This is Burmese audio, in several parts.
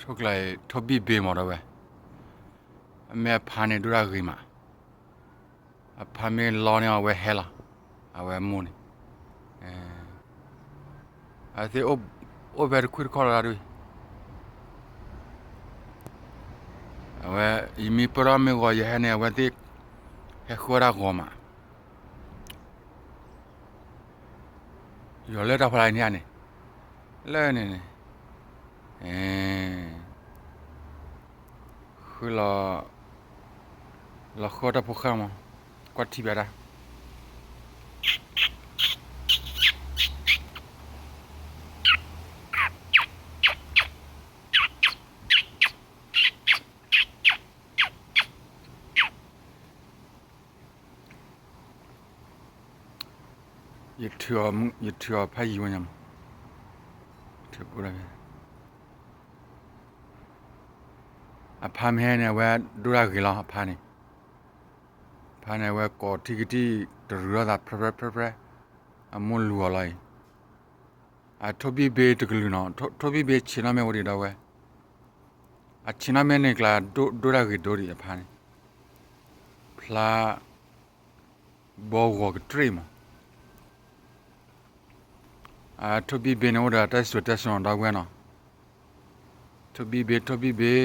ထုတ်လိုက်ထုတ်ပြီးပေးမှာတော့ပဲအမေဖာနေဒူရာဂီမှာအဖာမေလောနေဝဲဟဲလာအဝဲမွန်းအသေအိုဘယ်ခွတ်ခေါ်လာရီအဝဲအမီပရမေကိုရဟနေဝဲတိဟဲခေါ်ရာကောမှာရောလက်တော့ဖလိုက်နေရနေလဲနေနေခုလာခေါ်တာပိုခါမကွတ်တီပဲလားရထရဖိုင်ယူညမ်ထပူရမယ်အဖမ်းဟဲနေဝဲဒူရာဂီလာဖာနေဖာနေဝဲကောတီကတီဒရရတာဖရအမွန်လူအလိုက်အထဘီဘေတကလူနော်ထဘီဘေချီနာမဲဝရီတော့ဝဲအချီနာမဲနေကလာဒူရာဂီဒိုရီအဖာနေဖလာဘောဝကထရီမထဘီဘေနိုဒါတက်ဆွတက်ဆွန်တော့ဝဲနော်ထဘီဘေ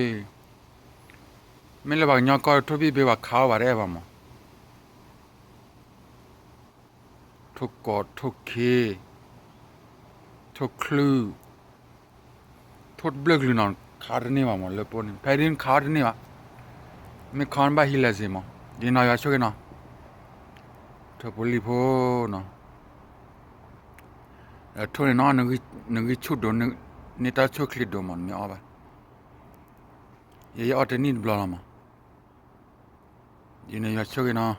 မင်းလည်းဘာညကောထဘီဘေဘာခါပါရဲပါမထုကောထုခေထုခလူထုဘလဂလူနန်ခါရနေမှာမလဲပေါ်နေဖဲရင်ခါရနေမှာမခွန်ဘာဟီလာစီမဒီနာရချိုကနော်ထပလီဖိုနော်ထိုးနော်ငွေချုဒွန်နေတာချိုကလီဒိုမန်မြောပါရေအော်တနီဘလာမဒီနေရချိုကနော်